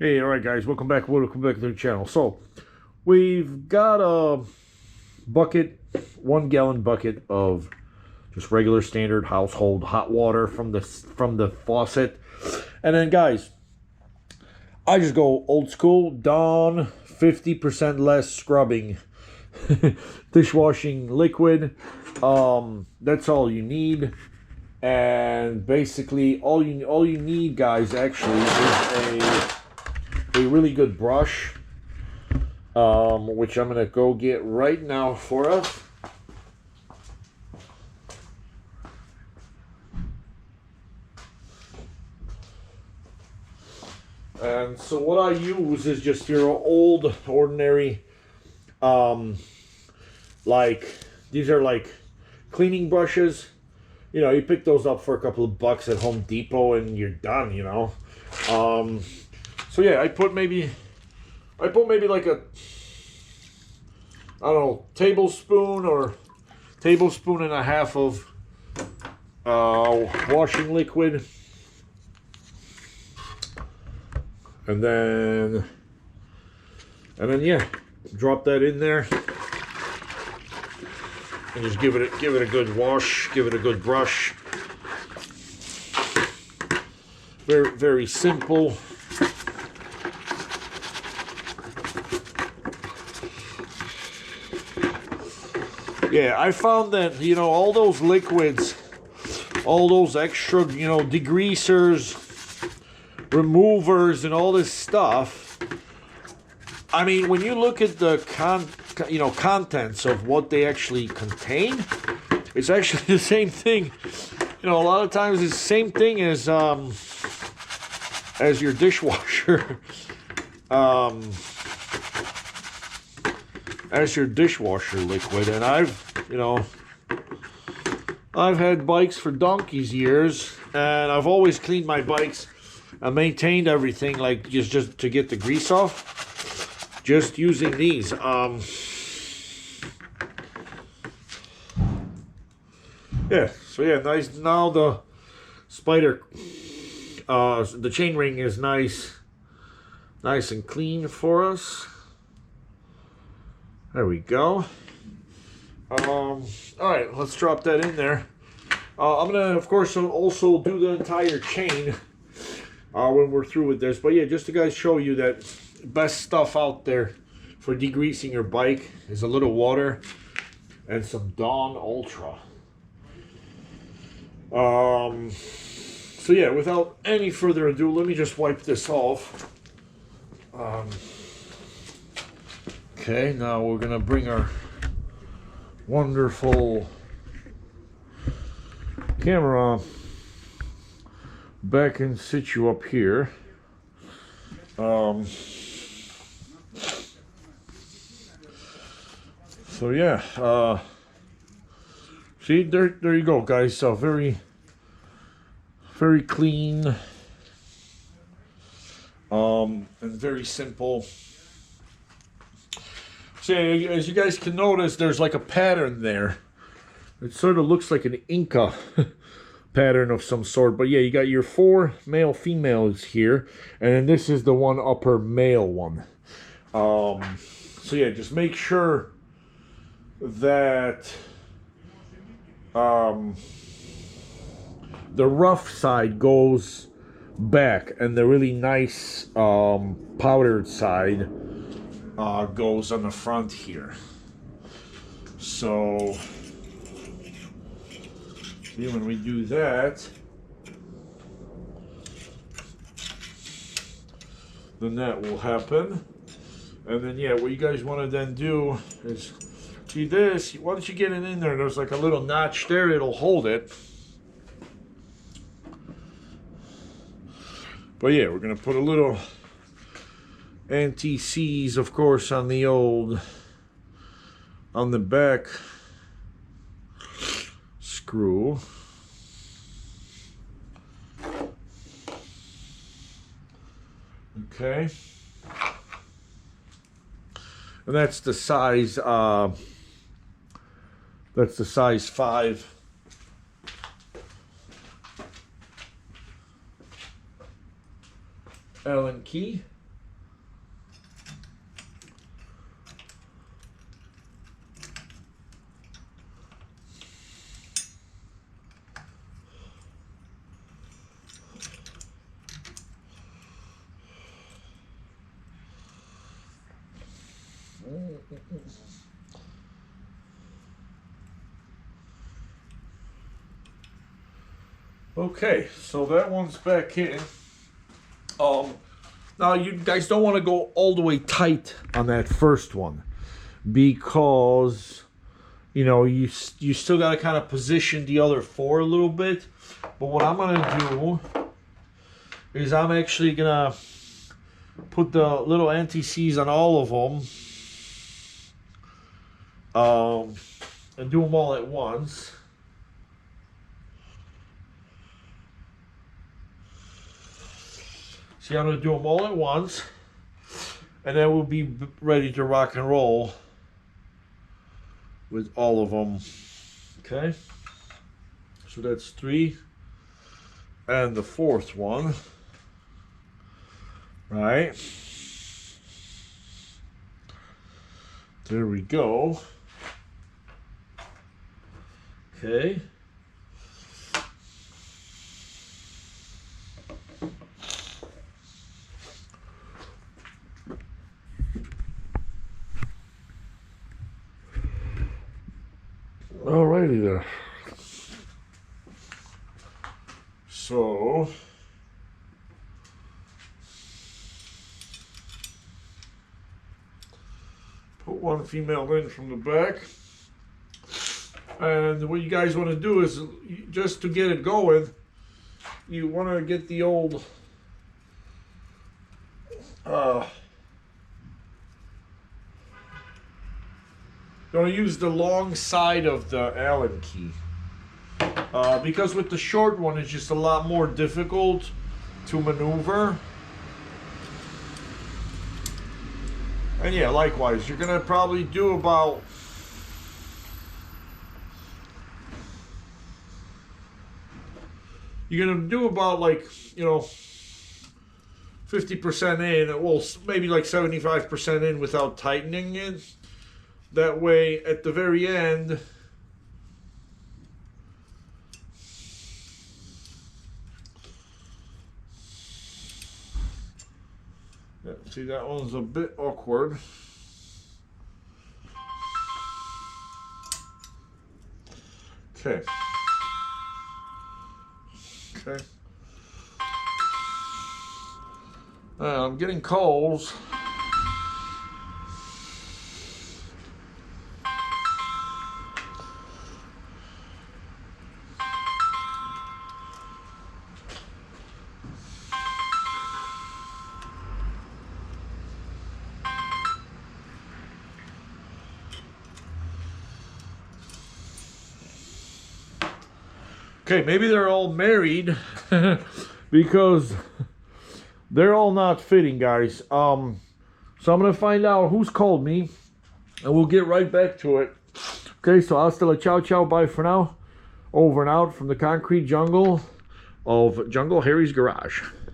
Hey, all right, guys, welcome back to the channel. So, we've got a bucket, 1 gallon bucket of just regular standard household hot water from the faucet, and then, guys, I just go old school, Dawn 50% less scrubbing, dishwashing liquid. That's all you need. And basically, all you need, guys, actually is a really good brush, which I'm gonna go get right now for us. And so what I use is just your old ordinary, like, these are like cleaning brushes. You know, you pick those up for a couple of bucks at Home Depot and you're done, you know. So yeah, I put maybe like a, I don't know, tablespoon or tablespoon and a half of washing liquid. And then yeah, drop that in there and just give it a good wash, give it a good brush. Very, very simple. Yeah, I found that, you know, all those liquids, all those extra, you know, degreasers, removers, and all this stuff. I mean, when you look at the contents of what they actually contain, it's actually the same thing. You know, a lot of times it's the same thing as your dishwasher. As your dishwasher liquid. And I've had bikes for donkey's years, and I've always cleaned my bikes and maintained everything, like just to get the grease off, just using these. Yeah, so yeah, nice. Now the spider, the chain ring is nice and clean for us. There we go. All right, let's drop that in there. I'm gonna, of course, also do the entire chain when we're through with this. But yeah, just to guys show you that best stuff out there for degreasing your bike is a little water and some Dawn Ultra. So yeah, without any further ado, let me just wipe this off. Okay, now we're gonna bring our wonderful camera back in situ up here. So yeah, see, there you go, guys. So very clean, and very simple. So as you guys can notice, there's like a pattern there. It sort of looks like an Inca pattern of some sort. But yeah, you got your 4 male females here, and then this is the one upper male one. So yeah, just make sure that the rough side goes back, and the really nice powdered side goes on the front here. So see, when we do that, then that will happen. And then yeah, what you guys want to then do is, see this, once you get it in there, there's like a little notch there, it'll hold it. But yeah, we're gonna put a little Antiseize, of course, on the back screw. Okay. And that's the size, that's the size 5. Allen key. Okay, so that one's back in. Now you guys don't want to go all the way tight on that first one, because you know you still got to kind of position the other four a little bit. But what I'm gonna do is I'm actually gonna put the little Antiseize on all of them, and do them all at once. See, I'm going to do them all at once, and then we'll be ready to rock and roll with all of them. Okay, so that's 3, and the 4th one, right? There we go. Okay. Alrighty there. So put one female in from the back, and what you guys want to do is, just to get it going, you want to get the old you want to use the long side of the Allen key, because with the short one it's just a lot more difficult to maneuver. And yeah, likewise, you're gonna probably do about like, you know, 50% in, well, maybe like 75% in without tightening it. That way, at the very end, yeah, see, that one's a bit awkward. Okay. Okay. I'm getting calls. Okay, maybe they're all married because they're all not fitting, guys. So I'm going to find out who's called me, and we'll get right back to it. Okay, so hasta la ciao ciao, bye for now. Over and out from the concrete jungle of Jungle Harry's garage.